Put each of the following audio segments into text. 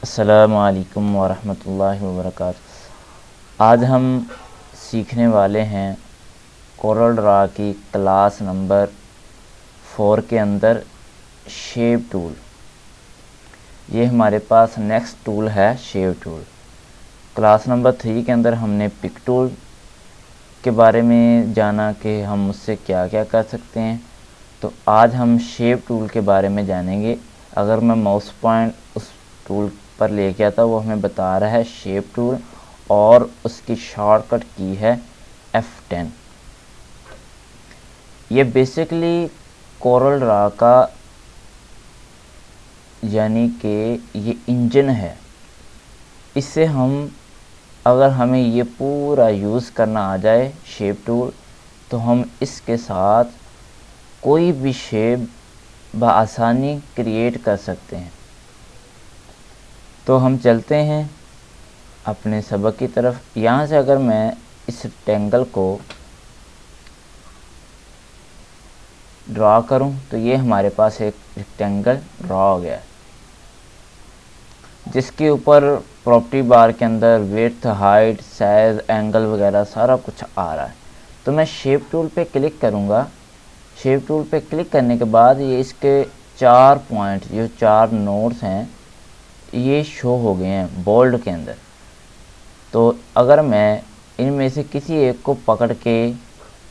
अस्सलामु अलैकुम वरहमतुल्लाहि वबरकातुहू। आज हम सीखने वाले हैं कोरल ड्रा की क्लास नंबर 4 के अंदर शेप टूल। ये हमारे पास नेक्स्ट टूल है शेप टूल। क्लास नंबर 3 के अंदर हमने पिक टूल के बारे में जाना कि हम उससे क्या क्या कर सकते हैं। तो आज हम शेप टूल के बारे में जानेंगे। अगर मैं माउस पॉइंट उस टूल पर लेके आता वो हमें बता रहा है शेप टूल और उसकी शॉर्टकट की है F10। ये बेसिकली कोरल ड्रा का यानी कि ये इंजन है। इससे हम अगर हमें ये पूरा यूज़ करना आ जाए शेप टूल तो हम इसके साथ कोई भी शेप बआसानी क्रिएट कर सकते हैं। तो हम चलते हैं अपने सबक की तरफ। यहाँ से अगर मैं इस रेक्टेंगल को ड्रा करूँ तो ये हमारे पास एक रेक्टेंगल ड्रा हो गया है, जिसके ऊपर प्रॉपर्टी बार के अंदर विड्थ, हाइट, साइज, एंगल वगैरह सारा कुछ आ रहा है। तो मैं शेप टूल पे क्लिक करूँगा। शेप टूल पे क्लिक करने के बाद ये इसके 4 पॉइंट जो 4 नोड्स हैं ये शो हो गए हैं बोल्ड के अंदर। तो अगर मैं इनमें से किसी एक को पकड़ के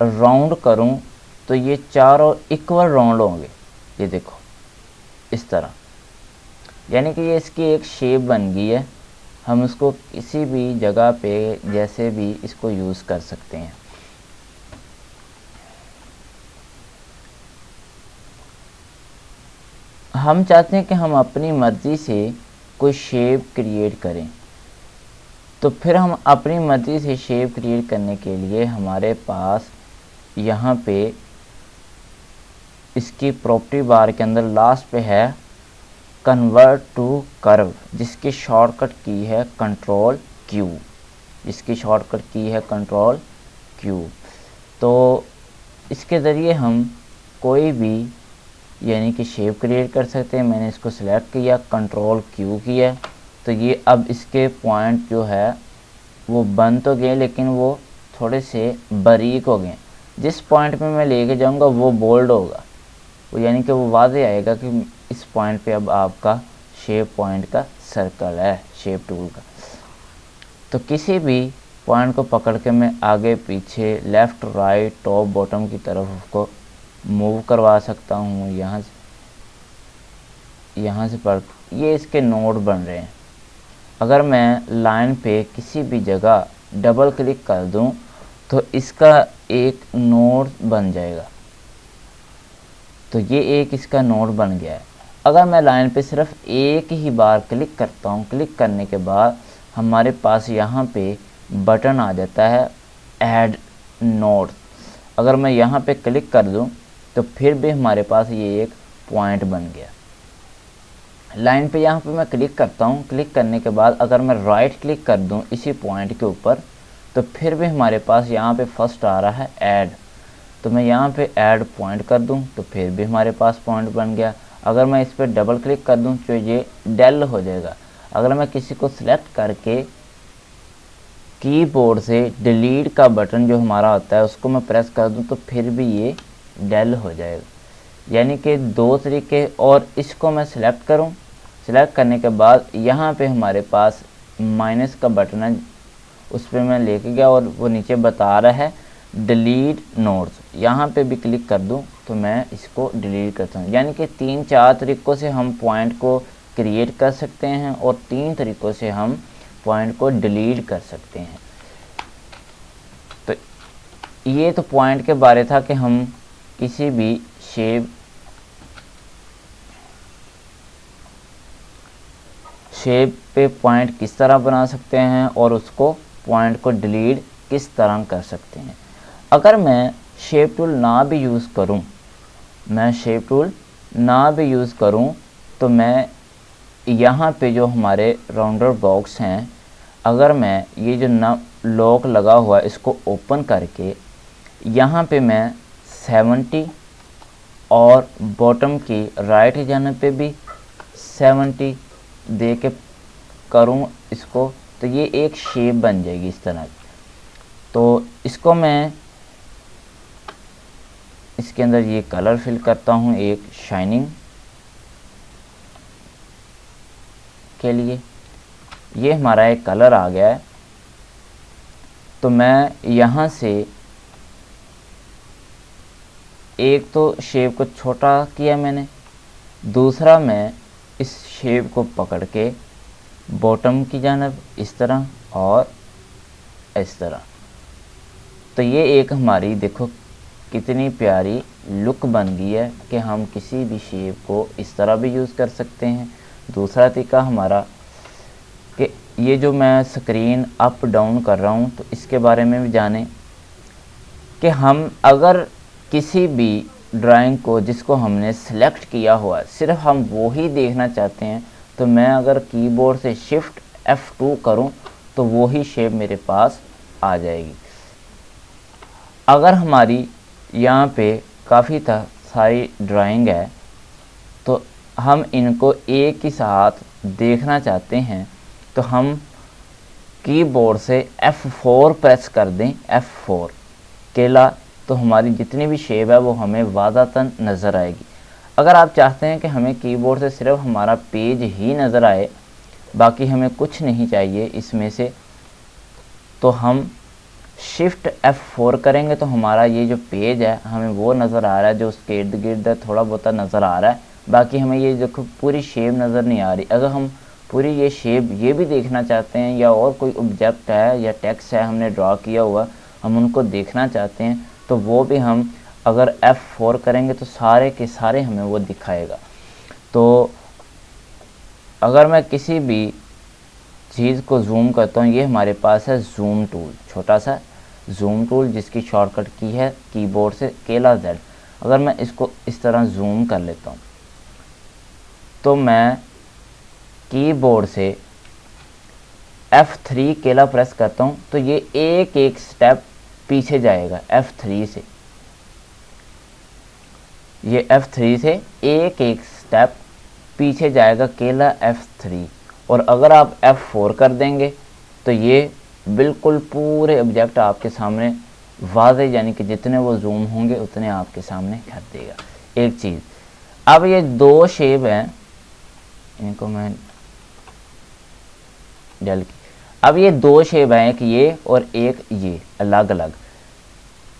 राउंड करूं तो ये चारों इक्वल राउंड होंगे। ये देखो इस तरह, यानी कि ये इसकी एक शेप बन गई है। हम उसको किसी भी जगह पे जैसे भी इसको यूज़ कर सकते हैं। हम चाहते हैं कि हम अपनी मर्ज़ी से कोई शेप क्रिएट करें। तो फिर हम अपनी मर्ज़ी से शेप क्रिएट करने के लिए हमारे पास यहाँ पे इसकी प्रॉपर्टी बार के अंदर लास्ट पे है कन्वर्ट टू कर्व, जिसकी शॉर्टकट की है कंट्रोल क्यू। इसकी शॉर्टकट की है कंट्रोल क्यू। तो इसके ज़रिए हम कोई भी यानी कि शेप क्रिएट कर सकते हैं। मैंने इसको सिलेक्ट किया, कंट्रोल क्यू किया, तो ये अब इसके पॉइंट जो है वो बन तो गए लेकिन वो थोड़े से बारीक हो गए। जिस पॉइंट पे मैं लेके जाऊंगा वो बोल्ड होगा, वो यानी कि वो वाज़े आएगा कि इस पॉइंट पे अब आपका शेप पॉइंट का सर्कल है शेप टूल का। तो किसी भी पॉइंट को पकड़ के मैं आगे पीछे, लेफ़्ट, राइट, टॉप, बॉटम की तरफ उसको मूव करवा सकता हूँ। यहाँ से पर ये इसके नोड बन रहे हैं। अगर मैं लाइन पे किसी भी जगह डबल क्लिक कर दूँ तो इसका एक नोड बन जाएगा। तो ये एक इसका नोड बन गया है। अगर मैं लाइन पे सिर्फ एक ही बार क्लिक करता हूँ, क्लिक करने के बाद हमारे पास यहाँ पे बटन आ जाता है ऐड नोड। अगर मैं यहाँ पे क्लिक कर दूँ तो फिर भी हमारे पास ये एक पॉइंट बन गया। लाइन पे यहाँ पे मैं क्लिक करता हूँ, क्लिक करने के बाद अगर मैं राइट क्लिक कर दूँ इसी पॉइंट के ऊपर तो फिर भी हमारे पास यहाँ पे फर्स्ट आ रहा है ऐड। तो मैं यहाँ पे ऐड पॉइंट कर दूँ तो फिर भी हमारे पास पॉइंट बन गया। अगर मैं इस पर डबल क्लिक कर दूँ तो ये डेल हो जाएगा। अगर मैं किसी को सिलेक्ट करके कीबोर्ड से डिलीट का बटन जो हमारा होता है उसको मैं प्रेस कर दूँ तो फिर भी ये डेल हो जाएगा। यानी कि 2 तरीके। और इसको मैं सिलेक्ट करूं, सिलेक्ट करने के बाद यहाँ पे हमारे पास माइनस का बटन है, उस पर मैं लेके गया और वो नीचे बता रहा है डिलीट नोड्स। यहाँ पे भी क्लिक कर दूं तो मैं इसको डिलीट करता हूँ। यानी कि 3-4 तरीक़ों से हम पॉइंट को क्रिएट कर सकते हैं और 3 तरीक़ों से हम पॉइंट को डिलीट कर सकते हैं। तो ये तो पॉइंट के बारे था कि हम किसी भी शेप पे पॉइंट किस तरह बना सकते हैं और उसको पॉइंट को डिलीट किस तरह कर सकते हैं। अगर मैं शेप टूल ना भी यूज़ करूं, तो मैं यहाँ पे जो हमारे राउंडर बॉक्स हैं, अगर मैं ये जो लॉक लगा हुआ है इसको ओपन करके यहाँ पे मैं 70 और बॉटम की राइट जाने पे भी 70 दे के करूं इसको तो ये एक शेप बन जाएगी इस तरह की। तो इसको मैं इसके अंदर ये कलर फिल करता हूं एक शाइनिंग के लिए। ये हमारा एक कलर आ गया है। तो मैं यहाँ से एक तो शेप को छोटा किया मैंने, दूसरा मैं इस शेप को पकड़ के बॉटम की जानब इस तरह और इस तरह। तो ये एक हमारी देखो कितनी प्यारी लुक बन गई है कि हम किसी भी शेप को इस तरह भी यूज़ कर सकते हैं। दूसरा तरीका हमारा कि ये जो मैं स्क्रीन अप डाउन कर रहा हूँ तो इसके बारे में भी जानें कि हम अगर किसी भी ड्राइंग को जिसको हमने सेलेक्ट किया हुआ है सिर्फ हम वो ही देखना चाहते हैं, तो मैं अगर कीबोर्ड से शिफ्ट F2 करूं तो वो ही शेप मेरे पास आ जाएगी। अगर हमारी यहाँ पे काफ़ी सारी ड्राइंग है तो हम इनको एक ही साथ देखना चाहते हैं तो हम कीबोर्ड से F4 प्रेस कर दें, F4 केला, तो हमारी जितनी भी शेप है वो हमें वाज़हतन नज़र आएगी। अगर आप चाहते हैं कि हमें कीबोर्ड से सिर्फ हमारा पेज ही नज़र आए, बाकी हमें कुछ नहीं चाहिए इसमें से, तो हम शिफ्ट F4 करेंगे तो हमारा ये जो पेज है हमें वो नज़र आ रहा है, जो उसके इर्द गिर्द थोड़ा बहुत नज़र आ रहा है, बाकी हमें ये देखो पूरी शेप नज़र नहीं आ रही। अगर हम पूरी ये शेप ये भी देखना चाहते हैं या और कोई ऑब्जेक्ट है या टेक्स्ट है हमने ड्रॉ किया हुआ हम उनको देखना चाहते हैं तो वो भी हम अगर F4 करेंगे तो सारे के सारे हमें वो दिखाएगा। तो अगर मैं किसी भी चीज़ को जूम करता हूँ, ये हमारे पास है जूम टूल, छोटा सा जूम टूल जिसकी शॉर्टकट की है कीबोर्ड से केला Z। अगर मैं इसको इस तरह जूम कर लेता हूँ तो मैं कीबोर्ड से F3 केला प्रेस करता हूँ तो ये एक एक स्टेप पीछे जाएगा F3 से, ये F3 से एक एक स्टेप पीछे जाएगा केला F3। और अगर आप F4 कर देंगे तो ये बिल्कुल पूरे ऑब्जेक्ट आपके सामने वाज़े, यानी कि जितने वो जूम होंगे उतने आपके सामने कर देगा। एक चीज़, अब ये दो शेप हैं, इनको मैं डल की, अब ये दो शेप हैं, एक ये और एक ये अलग अलग।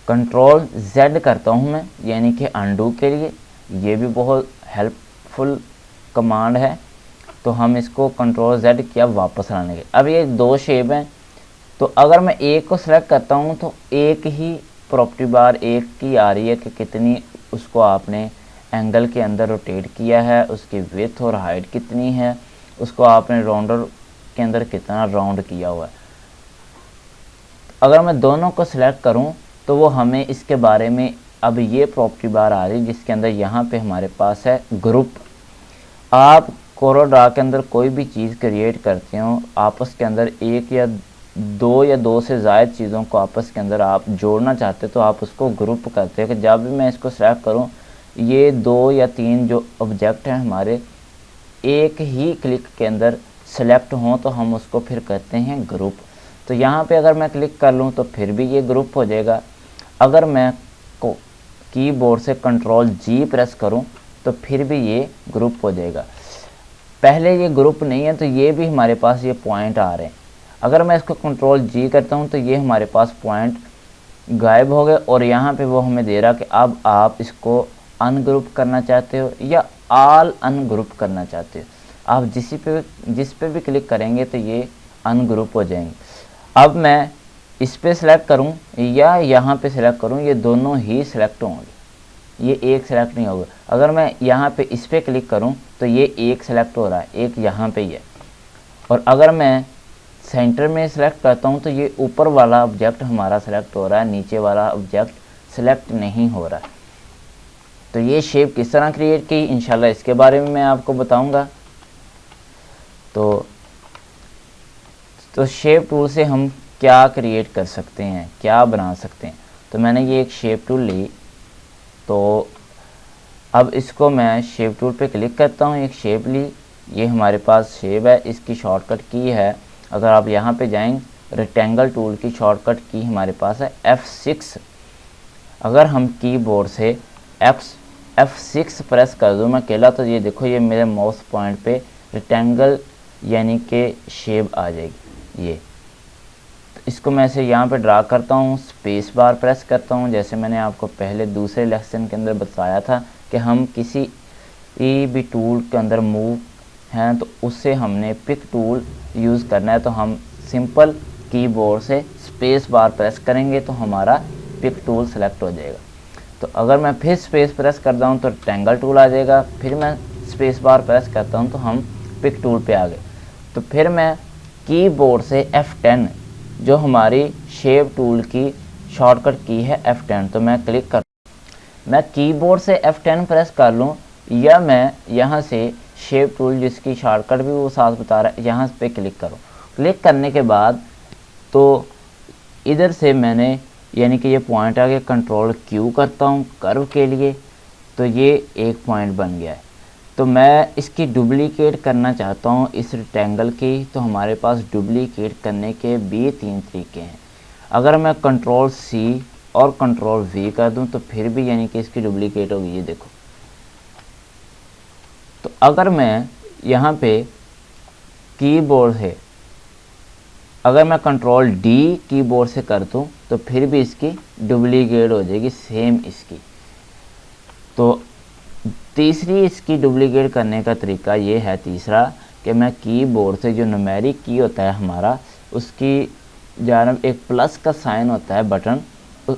कंट्रोल Z करता हूँ मैं, यानी कि अनडू के लिए, ये भी बहुत हेल्पफुल कमांड है। तो हम इसको कंट्रोल Z किया वापस लाने के। अब ये दो शेप हैं, तो अगर मैं एक को सिलेक्ट करता हूँ तो एक ही प्रॉपर्टी बार एक की आ रही है कि कितनी उसको आपने एंगल के अंदर रोटेट किया है, उसकी विड्थ और हाइट कितनी है, उसको आपने राउंडर के अंदर कितना राउंड किया हुआ है। अगर मैं दोनों को सिलेक्ट करूं तो वो हमें इसके बारे में अब ये प्रॉपर्टी बार आ रही जिसके अंदर यहाँ पे हमारे पास है ग्रुप। आप कोरोड्रा के अंदर कोई भी चीज़ क्रिएट करते हो, आपस के अंदर एक या दो से ज़ायद चीज़ों को आपस के अंदर आप जोड़ना चाहते हो तो आप उसको ग्रुप करते हो। कि जब भी मैं इसको सेलेक्ट करूं ये दो या तीन जो ऑब्जेक्ट हैं हमारे एक ही क्लिक के अंदर सेलेक्ट हों तो हम उसको फिर करते हैं ग्रुप। तो यहाँ पे अगर मैं क्लिक कर लूँ तो फिर भी ये ग्रुप हो जाएगा। अगर मैं कीबोर्ड से कंट्रोल G प्रेस करूँ तो फिर भी ये ग्रुप हो जाएगा। पहले ये ग्रुप नहीं है तो ये भी हमारे पास ये पॉइंट आ रहे हैं। अगर मैं इसको कंट्रोल G करता हूँ तो ये हमारे पास पॉइंट गायब हो गए और यहाँ पे वो हमें दे रहा कि अब आप इसको अनग्रुप करना चाहते हो या ऑल अनग्रुप करना चाहते हो। आप जिस पे भी क्लिक करेंगे तो ये अनग्रुप हो जाएंगे। अब मैं इस पे सिलेक्ट करूं या यहाँ पे सिलेक्ट करूं, ये दोनों ही सिलेक्ट होंगे, ये एक सिलेक्ट नहीं होगा। अगर मैं यहाँ पे इस पे क्लिक करूं तो ये एक सिलेक्ट हो रहा है, एक यहाँ पे ही है। और अगर मैं सेंटर में सिलेक्ट करता हूँ तो ये ऊपर वाला ऑब्जेक्ट हमारा सिलेक्ट हो रहा है, नीचे वाला ऑब्जेक्ट सिलेक्ट नहीं हो रहा है। तो ये शेप किस तरह क्रिएट की इंशाल्लाह इसके बारे में मैं आपको बताऊंगा। तो शेप टूल से हम क्या क्रिएट कर सकते हैं, क्या बना सकते हैं। तो मैंने ये एक शेप टूल ली, तो अब इसको मैं शेप टूल पे क्लिक करता हूँ, एक शेप ली, ये हमारे पास शेप है, इसकी शॉर्टकट की है, अगर आप यहाँ पे जाएंगे रेक्टेंगल टूल की शॉर्टकट की हमारे पास है F6। अगर हम कीबोर्ड से F6 प्रेस कर दूँ मैं अकेला, तो ये देखो ये मेरे माउस पॉइंट पे रेक्टेंगल यानी कि शेप आ जाएगी। ये तो इसको मैं ऐसे यहाँ पे ड्रा करता हूँ, स्पेस बार प्रेस करता हूँ, जैसे मैंने आपको पहले दूसरे लेसन के अंदर बताया था कि हम किसी भी टूल के अंदर मूव हैं तो उससे हमने पिक टूल यूज़ करना है, तो हम सिंपल कीबोर्ड से स्पेस बार प्रेस करेंगे तो हमारा पिक टूल सेलेक्ट हो जाएगा। तो अगर मैं फिर स्पेस प्रेस करता हूँ तो रेक्टेंगल टूल आ जाएगा, फिर मैं स्पेस बार प्रेस करता हूँ तो हम पिक टूल पे आ गए। तो फिर मैं कीबोर्ड से F10 जो हमारी शेप टूल की शॉर्टकट की है F10, तो मैं क्लिक कर, मैं कीबोर्ड से F10 प्रेस कर लूँ या मैं यहाँ से शेप टूल जिसकी शॉर्टकट भी वो साथ बता रहा है यहाँ पे क्लिक करूँ। क्लिक करने के बाद तो इधर से मैंने यानी कि ये पॉइंट आ गया, कंट्रोल Q करता हूँ कर्व के लिए, तो ये एक पॉइंट बन गया है। तो मैं इसकी डुप्लीकेट करना चाहता हूँ इस रेक्टेंगल की, तो हमारे पास डुप्लीकेट करने के भी 3 तरीके हैं। अगर मैं कंट्रोल C और कंट्रोल V कर दूँ तो फिर भी यानी कि इसकी डुप्लीकेट होगी, ये देखो। तो अगर मैं यहाँ पे कीबोर्ड से अगर मैं कंट्रोल D कीबोर्ड से कर दूँ तो फिर भी इसकी डुप्लीकेट हो जाएगी सेम इसकी। तो तीसरी इसकी डुप्लीकेट करने का तरीका ये है तीसरा कि मैं कीबोर्ड से जो न्यूमेरिक की होता है हमारा, उसकी जानब एक प्लस का साइन होता है बटन,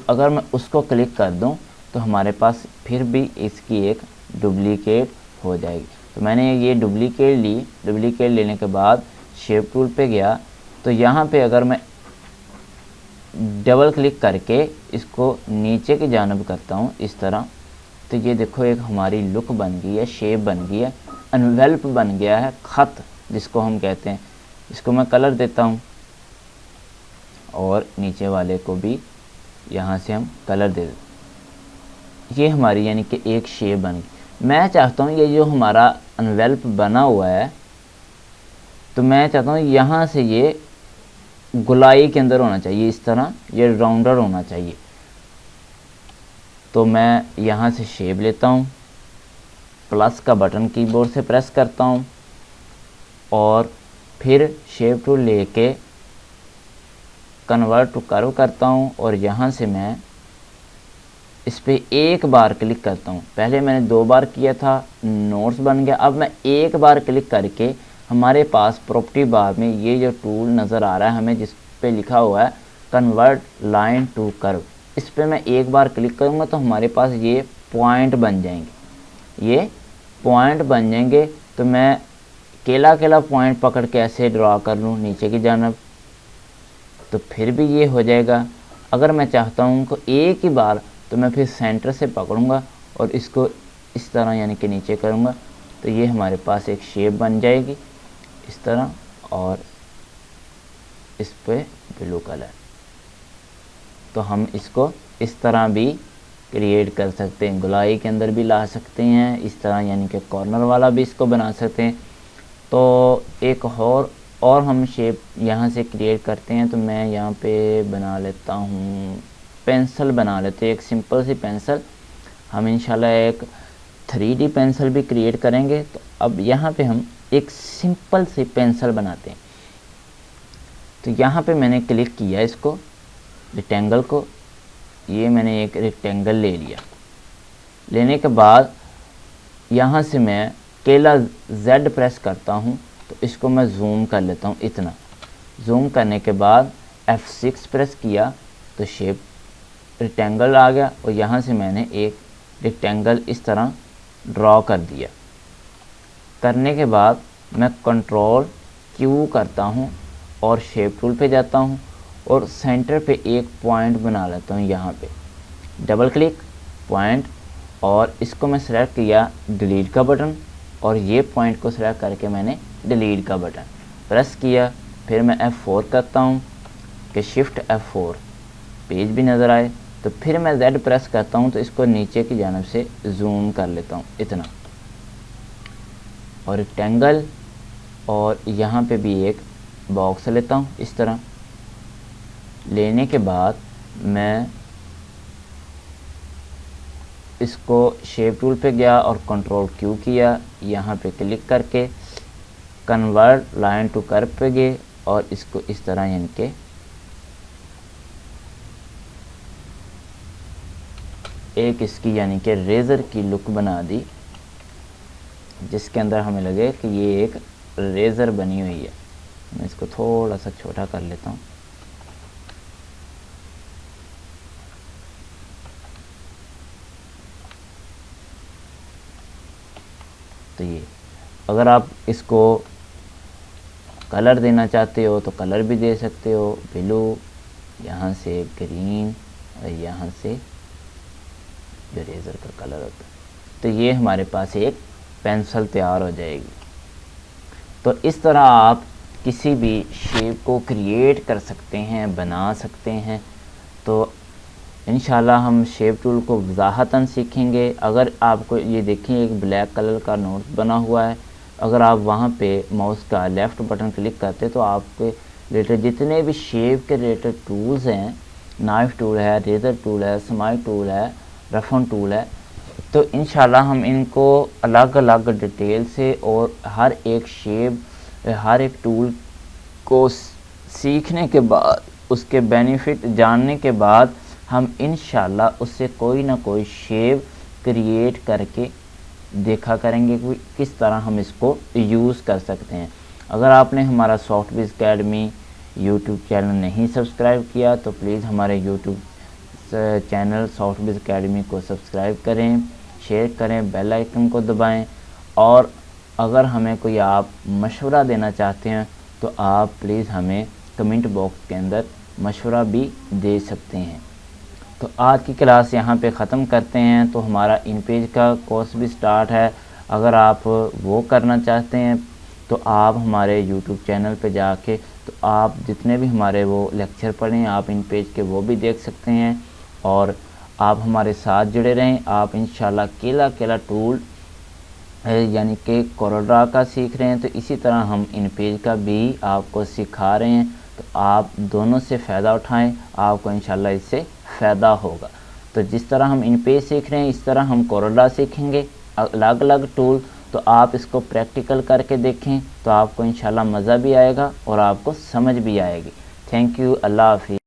अगर मैं उसको क्लिक कर दूं तो हमारे पास फिर भी इसकी एक डुप्लीकेट हो जाएगी। तो मैंने ये डुप्लीकेट ली, डुप्लीकेट लेने के बाद शेप टूल पे गया, तो यहाँ पे अगर मैं डबल क्लिक करके इसको नीचे की जानब करता हूँ इस तरह, तो ये देखो एक हमारी लुक बन गई है, शेप बन गई है, एनवेल्प बन गया है, ख़त जिसको हम कहते हैं। इसको मैं कलर देता हूँ और नीचे वाले को भी यहाँ से हम कलर दे देते, ये हमारी यानी कि एक शेप बन गई। मैं चाहता हूँ ये जो हमारा एनवेल्प बना हुआ है, तो मैं चाहता हूँ यहाँ से ये गोलाई के अंदर होना चाहिए, इस तरह ये राउंडर होना चाहिए। तो मैं यहाँ से शेप लेता हूँ, प्लस का बटन कीबोर्ड से प्रेस करता हूँ और फिर शेप टूल लेके कन्वर्ट टू कर्व करता हूँ और यहाँ से मैं इस पर एक बार क्लिक करता हूँ। पहले मैंने 2 बार किया था, नोट्स बन गया। अब मैं एक बार क्लिक करके हमारे पास प्रॉपर्टी बार में ये जो टूल नज़र आ रहा है हमें, जिस पे लिखा हुआ है कन्वर्ट लाइन टू कर्व, इस पे मैं एक बार क्लिक करूँगा तो हमारे पास ये पॉइंट बन जाएंगे, ये पॉइंट बन जाएंगे। तो मैं अकेला पॉइंट पकड़ के ऐसे ड्रा कर लूँ नीचे की जानब, तो फिर भी ये हो जाएगा। अगर मैं चाहता हूँ तो एक ही बार, तो मैं फिर सेंटर से पकड़ूँगा और इसको इस तरह यानी कि नीचे करूँगा, तो ये हमारे पास एक शेप बन जाएगी इस तरह, और इस पे ब्लू कलर। तो हम इसको इस तरह भी क्रिएट कर सकते हैं, गोलाई के अंदर भी ला सकते हैं इस तरह, यानी कि कॉर्नर वाला भी इसको बना सकते हैं। तो एक और हम शेप यहाँ से क्रिएट करते हैं। तो मैं यहाँ पे बना लेता हूँ, पेंसिल बना लेते हैं, एक सिंपल सी पेंसिल। हम इंशाल्लाह एक 3D पेंसिल भी क्रिएट करेंगे। तो अब यहाँ पे हम एक सिंपल सी पेंसिल बनाते हैं। तो यहाँ पे मैंने क्लिक किया इसको, रेक्टेंगल को, ये मैंने एक रेक्टेंगल ले लिया। लेने के बाद यहाँ से मैं अकेला Z प्रेस करता हूँ, तो इसको मैं जूम कर लेता हूँ इतना। जूम करने के बाद F6 प्रेस किया तो शेप रेक्टेंगल आ गया, और यहाँ से मैंने एक रेक्टेंगल इस तरह ड्रॉ कर दिया। करने के बाद मैं कंट्रोल Q करता हूँ और शेप टूल पे जाता हूँ और सेंटर पे एक पॉइंट बना लेता हूँ। यहाँ पे डबल क्लिक पॉइंट, और इसको मैं सेलेक्ट किया डिलीट का बटन, और ये पॉइंट को सेलेक्ट करके मैंने डिलीट का बटन प्रेस किया। फिर मैं F4 करता हूँ कि शिफ्ट F4 पेज भी नज़र आए। तो फिर मैं Z प्रेस करता हूँ तो इसको नीचे की जानब से जूम कर लेता हूँ इतना, और रेक्टेंगल और यहाँ पे भी एक बॉक्स लेता हूँ। इस तरह लेने के बाद मैं इसको शेप टूल पे गया और कंट्रोल क्यू किया, यहाँ पे क्लिक करके कन्वर्ट लाइन टू कर्व पे गए और इसको इस तरह यानी कि एक इसकी यानी कि रेज़र की लुक बना दी, जिसके अंदर हमें लगे कि ये एक रेज़र बनी हुई है। मैं इसको थोड़ा सा छोटा कर लेता हूँ। तो ये अगर आप इसको कलर देना चाहते हो तो कलर भी दे सकते हो, ब्लू, यहाँ से ग्रीन और यहाँ से जो रेज़र का कलर होता है। तो ये हमारे पास एक पेंसिल तैयार हो जाएगी। तो इस तरह आप किसी भी शेप को क्रिएट कर सकते हैं, बना सकते हैं। तो इंशाल्लाह हम शेप टूल को वजाहतन सीखेंगे। अगर आपको ये देखें एक ब्लैक कलर का नोट बना हुआ है, अगर आप वहाँ पे माउस का लेफ़्ट बटन क्लिक करते तो आपके रिलेटेड जितने भी शेप के रिलेटेड टूल्स हैं, नाइफ टूल है, रेज़र टूल है, स्माइल टूल है, रफन टूल है, तो इंशाल्लाह हम इनको अलग अलग डिटेल से और हर एक शेप, हर एक टूल को सीखने के बाद, उसके बेनिफिट जानने के बाद हम इंशाल्लाह उससे कोई ना कोई शेप क्रिएट करके देखा करेंगे कि किस तरह हम इसको यूज़ कर सकते हैं। अगर आपने हमारा सॉफ्टविज अकेडमी यूट्यूब चैनल नहीं सब्सक्राइब किया तो प्लीज़ हमारे यूट्यूब चैनल सॉफ्टविज अकेडमी को सब्सक्राइब करें, शेयर करें, बेल आइकन को दबाएं। और अगर हमें कोई आप मशवरा देना चाहते हैं तो आप प्लीज़ हमें कमेंट बॉक्स के अंदर मशवरा भी दे सकते हैं। तो आज की क्लास यहाँ पे ख़त्म करते हैं। तो हमारा इन पेज का कोर्स भी स्टार्ट है, अगर आप वो करना चाहते हैं तो आप हमारे यूट्यूब चैनल पे जाके तो आप जितने भी हमारे वो लेक्चर पढ़े हैं आप इन पेज के वो भी देख सकते हैं। और आप हमारे साथ जुड़े रहें। आप इंशाल्लाह केला टूल यानी कि कोरोड्रा का सीख रहे हैं, तो इसी तरह हम इन पेज का भी आपको सिखा रहे हैं। तो आप दोनों से फ़ायदा उठाएं, आपको इंशाल्लाह इससे फ़ायदा होगा। तो जिस तरह हम इन पेज सीख रहे हैं इस तरह हम कोरोड्रा सीखेंगे, अलग अलग टूल। तो आप इसको प्रैक्टिकल करके देखें तो आपको इंशाल्लाह मज़ा भी आएगा और आपको समझ भी आएगी। थैंक यू, अल्लाह हाफ़िज़।